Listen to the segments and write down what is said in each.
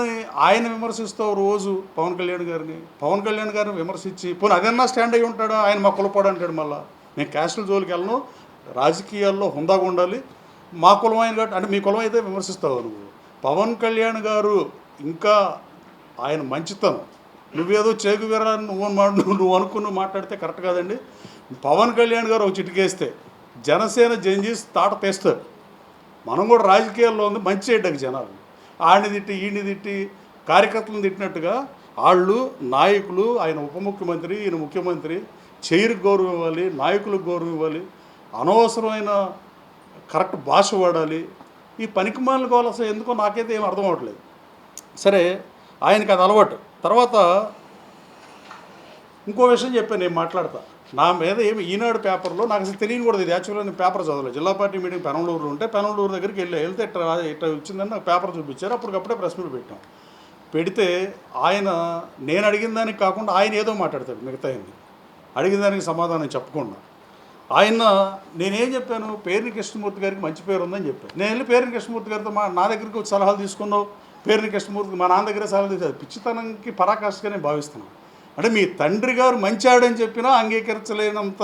ఆయన విమర్శిస్తావు రోజు పవన్ కళ్యాణ్ గారిని విమర్శించి పోనీ అదన్నా స్టాండ్ అయ్యి ఉంటాడా? ఆయన మా కులపాడు అంటాడు. మళ్ళీ నేను క్యాస్టుల జోలికి వెళ్ళను, రాజకీయాల్లో హుందాగా ఉండాలి, మా కులం ఆయన కాబట్టి అంటే మీ కులం అయితే విమర్శిస్తావు నువ్వు. పవన్ కళ్యాణ్ గారు ఇంకా ఆయన మంచితనం నువ్వేదో చేగువీరా నువ్వు అనుకుని మాట్లాడితే కరెక్ట్ కాదండి. పవన్ కళ్యాణ్ గారు ఒక చిటికేస్తే జనసేన జంజీస్ తాట తీస్తారు. మనం కూడా రాజకీయాల్లో ఉంది మంచి చేయడానికి జనాలు ఆడిని తిట్టి ఈయన్ని తిట్టి కార్యకర్తలను తిట్టినట్టుగా వాళ్ళు నాయకులు, ఆయన ఉప ముఖ్యమంత్రి, ఈయన ముఖ్యమంత్రి చైర్కి గౌరవం ఇవ్వాలి, నాయకులకు గౌరవం ఇవ్వాలి, అనవసరమైన కరెక్ట్ భాష వాడాలి. ఈ పనికిమాలిన కోసం ఎందుకో నాకైతే ఏం అర్థం అవ్వట్లేదు. సరే, ఆయనకి అది అలవాటు. తర్వాత ఇంకో విషయం చెప్పాను, నేను మాట్లాడతా. నా మీద ఏమి ఈనాడు పేపర్లో నాకు అసలు తెలియని కూడా ఇది. యాక్చువల్గా నేను పేపర్ చదవలేదు. జిల్లా పార్టీ మీటింగ్ పెనంలూరులో ఉంటే పెనంలూరు దగ్గరికి వెళ్తే ఇట్లా వచ్చిందని నాకు పేపర్ చూపించారు. అప్పటికప్పుడే ప్రెస్ మీట్ పెట్టాం. పెడితే ఆయన నేను అడిగిన దానికి కాకుండా ఆయన ఏదో మాట్లాడతాడు, మిగతా అడిగిన దానికి సమాధానం చెప్పకుండా. ఆయన నేనేం చెప్పాను, పేర్ని కృష్ణమూర్తి గారికి మంచి పేరు ఉందని చెప్పాను. నేను వెళ్ళి పేర్ని కృష్ణమూర్తి గారితో నా దగ్గరికి వచ్చి సలహాలు తీసుకున్నావు, పేర్ని కృష్ణమూర్తికి మా నాన్న దగ్గర సలహాలు తీసేది పిచ్చితనంకి పరాకాష్ఠగా నేను భావిస్తున్నాను. అంటే మీ తండ్రి గారు మంచాడని చెప్పినా అంగీకరించలేనంత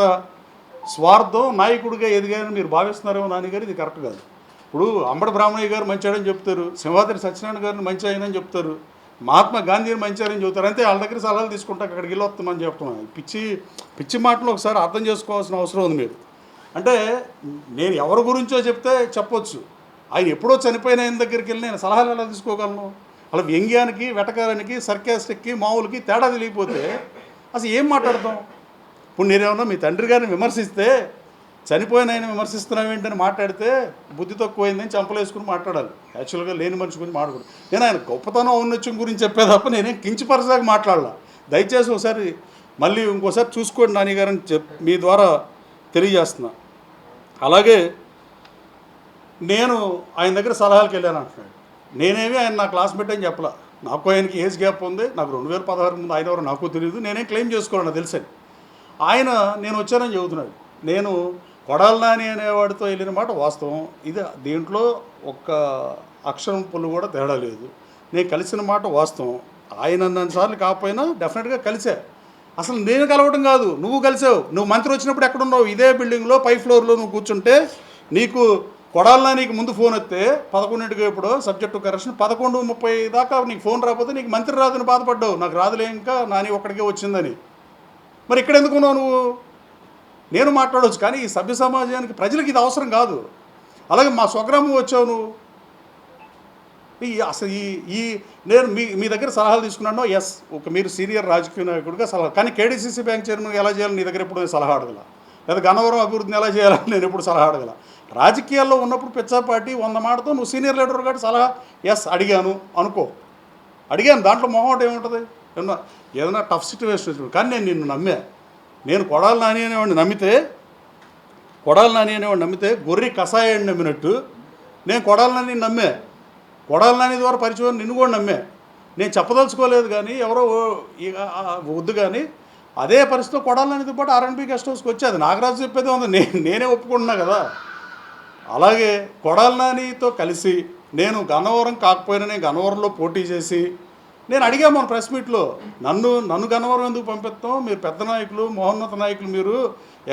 స్వార్థం నాయకుడిగా ఎదిగాయని మీరు భావిస్తున్నారేమో నాన్నగారు. ఇది కరెక్ట్ కాదు. ఇప్పుడు అంబడి బ్రాహ్మణయ్య గారు మంచాడని చెప్తారు, సింహాద్రి సత్యనారాయణ గారిని మంచి ఆయనని చెప్తారు, మహాత్మా గాంధీని మంచారని చెబుతారు. అంతే, వాళ్ళ దగ్గర సలహాలు తీసుకుంటా అక్కడికి వెళ్ళి వస్తామని చెప్తున్నాను. పిచ్చి మాటలు ఒకసారి అర్థం చేసుకోవాల్సిన అవసరం ఉంది మీరు. అంటే నేను ఎవరి గురించో చెప్తే చెప్పొచ్చు, ఆయన ఎప్పుడో చనిపోయిన ఆయన దగ్గరికి వెళ్ళి నేను సలహాలు ఎలా తీసుకోగలను? అలా వ్యంగ్యానికి, వెటకారానికి, సర్కాస్టిక్కి, మామూలుకి తేడా తెలియకపోతే అసలు ఏం మాట్లాడతాం? ఇప్పుడు నేనేమన్నా మీ తండ్రి గారిని విమర్శిస్తే చనిపోయిన ఆయన విమర్శిస్తున్నాం ఏంటని మాట్లాడితే బుద్ధి తక్కువైందని చంపలేసుకుని మాట్లాడాలి. యాక్చువల్గా లేని మనిషి గురించి మాట్లాడకూడదు. నేను ఆయన గొప్పతనం ఔన్నత్యం గురించి చెప్పే తప్ప నేనేం కించపరచాక మాట్లాడాల. దయచేసి ఒకసారి మళ్ళీ ఇంకోసారి చూసుకోండి నాన్నగారని మీ ద్వారా తెలియజేస్తున్నా. అలాగే నేను ఆయన దగ్గర సలహాలకు వెళ్ళాను అంటున్నాడు. నేనేమి ఆయన నా క్లాస్మేట్ అని చెప్పలా. నాకు ఆయనకి ఏజ్ గ్యాప్ ఉంది. నాకు 2016 ముందు ఆయన ఎవరో నాకు తెలియదు. నేనేం క్లెయిమ్ చేసుకోవాలి, నాకు తెలుసని. ఆయన నేను వచ్చానని చెబుతున్నాడు. నేను కొడాలి నాని అనేవాడితో వెళ్ళిన మాట వాస్తవం. ఇది దీంట్లో ఒక్క అక్షరం పుల్లు కూడా తేడా లేదు. నేను కలిసిన మాట వాస్తవం. ఆయన అన్నసార్లు కాకపోయినా డెఫినెట్గా కలిసా. అసలు నేను కలవడం కాదు, నువ్వు కలిసావు. నువ్వు మంత్రి వచ్చినప్పుడు ఎక్కడున్నావు? ఇదే బిల్డింగ్లో పై ఫ్లోర్లో నువ్వు కూర్చుంటే నీకు కొడాలి నానికి ముందు ఫోన్ వస్తే 11ంటికి ఎప్పుడో సబ్జెక్టు కరెక్షన్ 11:30 దాకా నీకు ఫోన్ రాకపోతే నీకు మంత్రి రాదని బాధపడ్డావు. నాకు రాదులే ఇంకా నాని ఒక్కడికే వచ్చిందని. మరి ఇక్కడ ఎందుకున్నావు నువ్వు? నేను మాట్లాడవచ్చు, కానీ ఈ సభ్య సమాజానికి ప్రజలకు ఇది అవసరం కాదు. అలాగే మా స్వగ్రామం వచ్చావు నువ్వు. అసలు నేను మీ దగ్గర సలహాలు తీసుకున్నాను. ఎస్, మీరు సీనియర్ రాజకీయ నాయకుడిగా సలహా, కానీ కేడీసీసీ బ్యాంక్ చైర్మన్ ఎలా చేయాలని నీ దగ్గర ఎప్పుడు సలహా అడగల, లేదా గన్నవరం అభివృద్ధిని ఎలా చేయాలని నేను ఎప్పుడు సలహా అడగల. రాజకీయాల్లో ఉన్నప్పుడు పిచ్చాపాటి 100 మాటతో నువ్వు సీనియర్ లీడర్ కాబట్టి సలహా ఎస్ అడిగాను అనుకో. అడిగాను, దాంట్లో మొహమాట ఏముంటుంది? ఏదైనా టఫ్ సిచ్యువేషన్ వచ్చింది. కానీ నేను నిన్ను నమ్మా. నేను కొడాలి నాని అనేవాడిని నమ్మితే గొర్రె కషాయాన్ని నమ్మినట్టు నేను కొడాలి నాని నమ్మా. కొడాలి నాని ద్వారా పరిచయం నిన్ను కూడా నమ్మా. నేను చెప్పదలుచుకోలేదు, కానీ ఎవరో వద్దు. కానీ అదే పరిస్థితిలో కొడాలి నానితో పాటు ఆర్ఎన్బి గెస్ట్ హౌస్కి వచ్చేది నాగరాజు చెప్పేది ఉంది, నేనే ఒప్పుకుంటున్నా కదా. అలాగే కొడాలి నానితో కలిసి నేను గన్నవరం కాకపోయినా నేను గన్నవరంలో పోటీ చేసి నేను అడిగా మన ప్రెస్ మీట్లో, నన్ను గన్నవరం ఎందుకు పంపిస్తాం? మీరు పెద్ద నాయకులు, మహోన్నత నాయకులు, మీరు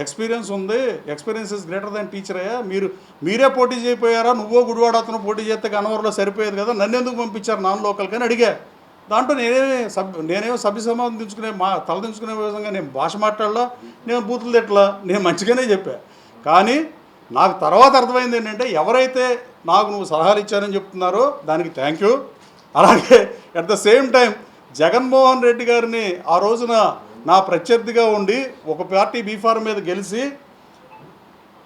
ఎక్స్పీరియన్స్ ఉంది, experience is greater than teacher అయ్యా, మీరే పోటీ చేయపోయారా? నువ్వో గుడివాడ అతను పోటీ చేస్తే గన్నవరంలో సరిపోయేది కదా, నన్ను ఎందుకు పంపించారు నాన్ లోకల్ కానీ అడిగా. దాంట్లో నేనేమో సభ్య సమాధానం దించుకునే తలదించుకునే విధంగా నేను భాష మాట్లాడలా, నేను బూతులు తిట్టలా, నేను మంచిగానే చెప్పా. కానీ నాకు తర్వాత అర్థమైంది ఏంటంటే, ఎవరైతే నాకు నువ్వు సలహాలు ఇచ్చారని చెప్తున్నారో దానికి థ్యాంక్ యూ. అలాగే at the same time Jaganmohan Reddy గారిని ఆ రోజున నా ప్రత్యర్థిగా ఉండి ఒక పార్టీ బీఫార్మ్ మీద గెలిచి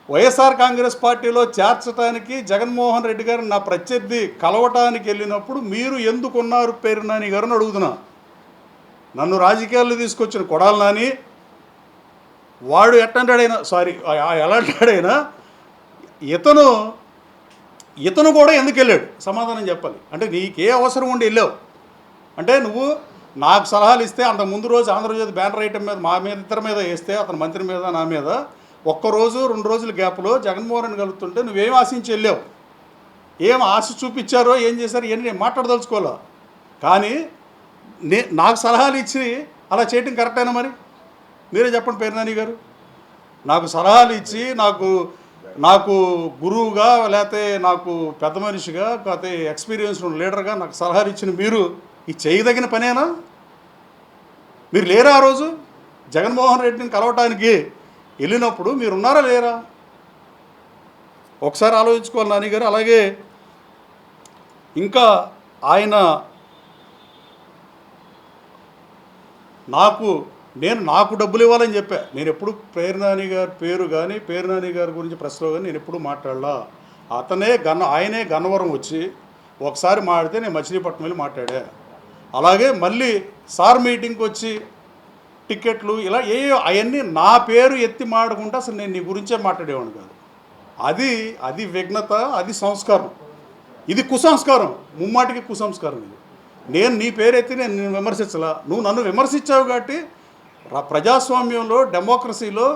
వైఎస్ఆర్ కాంగ్రెస్ పార్టీలో చేర్చడానికి జగన్మోహన్ రెడ్డి గారిని నా ప్రత్యర్థి కలవటానికి వెళ్ళినప్పుడు మీరు ఎందుకున్నారు పేరు నాని గారిని అడుగుతున్నా. నన్ను రాజకీయాల్లో తీసుకొచ్చిన కొడాలి నాని వాడు ఎలాంటాడైనా ఇతను కూడా ఎందుకు వెళ్ళాడు సమాధానం చెప్పాలి. అంటే నీకే అవసరం ఉండి వెళ్ళావు అంటే నువ్వు నాకు సలహాలు ఇస్తే అంత ముందు రోజు ఆంధ్రజ్యోతి బ్యానర్ ఐటమ్ మీద మా మీద ఇద్దరి మీద వేస్తే, అతని మంత్రి మీద నా మీద ఒక్కరోజు 2 రోజుల గ్యాప్లో జగన్మోహన్ రెడ్డి కలుగుతుంటే నువ్వేం ఆశించి వెళ్ళావు? ఏం ఆశ చూపించారో ఏం చేశారో ఇవన్నీ నేను మాట్లాడదలుచుకోవాలా. కానీ నాకు సలహాలు ఇచ్చి అలా చేయటం కరెక్టేనా? మరి మీరే చెప్పండి పేర్నాని గారు. నాకు సలహాలు ఇచ్చి నాకు గురువుగా, లేకపోతే నాకు పెద్ద మనిషిగా, లేకపోతే ఎక్స్పీరియన్స్ ఉన్న లీడర్గా నాకు సలహాలు ఇచ్చిన మీరు ఇది చేయదగిన పనేనా? మీరు లేరా ఆ రోజు జగన్మోహన్ రెడ్డిని కలవటానికి వెళ్ళినప్పుడు మీరున్నారా లేరా? ఒకసారి ఆలోచించుకోవాలి నాని గారు. అలాగే ఇంకా ఆయన నాకు డబ్బులు ఇవ్వాలని చెప్పా. నేను ఎప్పుడు పేర్నాని గారి పేరు కానీ పేర్నాని గారి గురించి ప్రెస్లో కానీ నేను ఎప్పుడు మాట్లాడలా. ఆయనే గన్నవరం వచ్చి ఒకసారి మాట్లాడితే నేను మచిలీపట్నం వెళ్ళి మాట్లాడా. అలాగే మళ్ళీ సార్ మీటింగ్కి వచ్చి టికెట్లు ఇలా అవన్నీ నా పేరు ఎత్తి మాడకుండా అసలు నేను నీ గురించే మాట్లాడేవాడిని కాదు. అది విఘ్నత, అది సంస్కారం. ఇది కుసంస్కారం, ముమ్మాటికి కుసంస్కారం. ఇది నేను నీ పేరెత్తి నేను విమర్శించలా. నువ్వు నన్ను విమర్శించావు కాబట్టి ప్రజాస్వామ్యంలో, డెమోక్రసీలో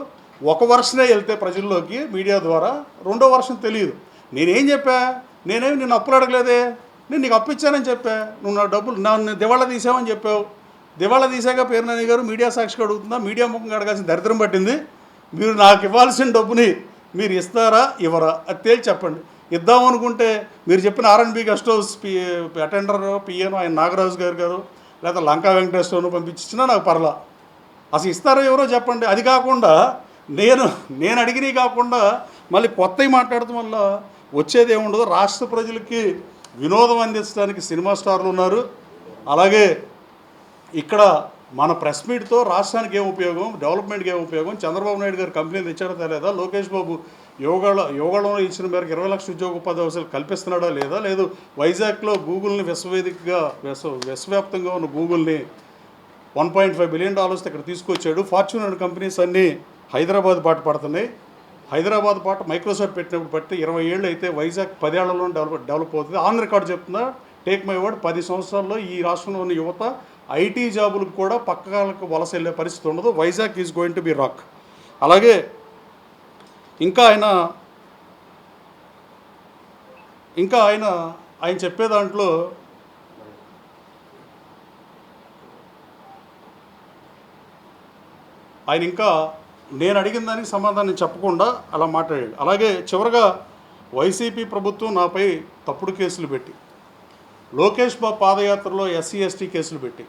ఒక వర్షనే వెళ్తే ప్రజల్లోకి మీడియా ద్వారా, రెండో వర్షం తెలియదు. నేనేం చెప్పా? నేనేమి నిన్ను అప్పులు అడగలేదే, నేను నీకు అప్పు ఇచ్చానని చెప్పా. నువ్వు నా డబ్బులు నన్ను దివాళా తీసావని చెప్పావు. దివాళా తీసాక పేర్నాని గారు మీడియా సాక్షిగా అడుగుతుందా? మీడియా ముఖంగా అడగాల్సిన దరిద్రం పట్టింది. మీరు నాకు ఇవ్వాల్సిన డబ్బుని మీరు ఇస్తారా ఇవ్వరా అది తేల్చి చెప్పండి. ఇద్దామనుకుంటే మీరు చెప్పిన R&B గెస్ట్ హౌస్ అటెండర్ పిఎను ఆయన నాగరాజు గారు లేదా లంకా వెంకటేశ్వరను పంపించినా నాకు పర్లా. అసలు ఇస్తారో ఎవరో చెప్పండి. అది కాకుండా నేను అడిగినవి కాకుండా మళ్ళీ కొత్తవి మాట్లాడటం వల్ల వచ్చేది ఏముండదు. రాష్ట్ర ప్రజలకి వినోదం అందించడానికి సినిమా స్టార్లు ఉన్నారు. అలాగే ఇక్కడ మన ప్రెస్ మీట్తో రాష్ట్రానికి ఏం ఉపయోగం, డెవలప్మెంట్కి ఏం ఉపయోగం, చంద్రబాబు నాయుడు గారు కంపెనీలు తెచ్చారా లేదా, లోకేష్ బాబు యోగాలో ఇచ్చిన మేరకు 20 లక్షల ఉద్యోగ ఉపాధి అవకాశాలు కల్పిస్తున్నాడా లేదా, లేదు వైజాగ్లో గూగుల్ని విశ్వవ్యాప్తంగా ఉన్న గూగుల్ని $1.5 బిలియన్ ఇక్కడ తీసుకొచ్చాడు. ఫార్చ్యూన్ అండ్ కంపెనీస్ అన్నీ హైదరాబాద్ బాట పడుతున్నాయి. హైదరాబాద్ పాట మైక్రోసాఫ్ట్ పెట్టినప్పుడు పట్టి 20 ఏళ్ళు అయితే వైజాగ్ 10 ఏళ్లలో డెవలప్ అవుతుంది. ఆన్ రికార్డ్ చెప్తున్నా, టేక్ మై వర్డ్, 10 సంవత్సరాల్లో ఈ రాష్ట్రంలో ఉన్న యువత ఐటీ జాబులకు కూడా పక్కలకు వలస వెళ్ళే పరిస్థితి ఉండదు. Vizag is going to be rock. అలాగే ఇంకా ఆయన చెప్పే దాంట్లో ఆయన ఇంకా నేను అడిగిన దానికి సమాధానం చెప్పకుండా అలా మాట్లాడాడు. అలాగే చివరగా వైసీపీ ప్రభుత్వం నాపై తప్పుడు కేసులు పెట్టి, లోకేష్ బాబు పాదయాత్రలో SC/ST కేసులు పెట్టి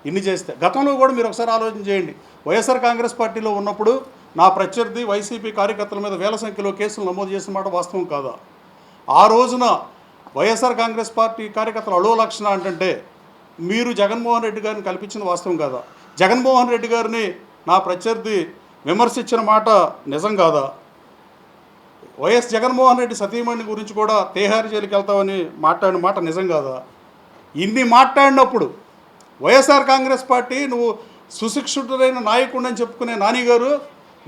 ఇన్ని చేస్తే, గతంలో కూడా మీరు ఒకసారి ఆలోచన చేయండి. వైఎస్ఆర్ కాంగ్రెస్ పార్టీలో ఉన్నప్పుడు నా ప్రత్యర్థి వైసీపీ కార్యకర్తల మీద వేల సంఖ్యలో కేసులు నమోదు చేసిన మాట వాస్తవం కాదా? ఆ రోజున వైఎస్ఆర్ కాంగ్రెస్ పార్టీ కార్యకర్తలు అలో లక్షణ అంటే మీరు జగన్మోహన్ రెడ్డి గారిని కల్పించిన వాస్తవం కాదా? జగన్మోహన్ రెడ్డి గారిని నా ప్రత్యర్థి విమర్శించిన మాట నిజం కాదా? జగన్మోహన్ రెడ్డి సతీమణి గురించి కూడా తేహారు జైలుకి వెళ్తామని మాట్లాడిన మాట నిజం కాదా? ఇన్ని మాట్లాడినప్పుడు వైఎస్ఆర్ కాంగ్రెస్ పార్టీ నువ్వు సుశిక్షితుడైన నాయకుడని చెప్పుకునే నాని గారు,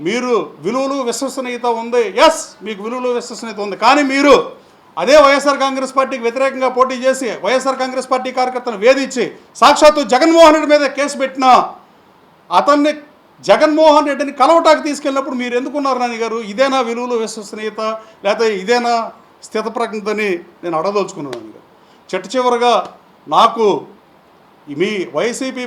మీరు విలువలు విశ్వసనీయత ఉంది, ఎస్ మీకు విలువలు విశ్వసనీయత ఉంది, కానీ మీరు అదే వైఎస్ఆర్ కాంగ్రెస్ పార్టీకి వ్యతిరేకంగా పోటీ చేసి వైఎస్ఆర్ కాంగ్రెస్ పార్టీ కార్యకర్తను వేధించి సాక్షాత్తు జగన్మోహన్ రెడ్డి మీద కేసు పెట్టినా అతన్ని జగన్మోహన్ రెడ్డిని కలవటానికి తీసుకెళ్ళినప్పుడు మీరు ఎందుకున్నారు నాని గారు? ఇదేనా విలువలు విశ్వసనీయత, లేకపోతే ఇదేనా స్థితప్రజ్ఞతని నేను అడదలుచుకున్నాను నాని గారు. చివరగా నాకు మీ వైసీపీ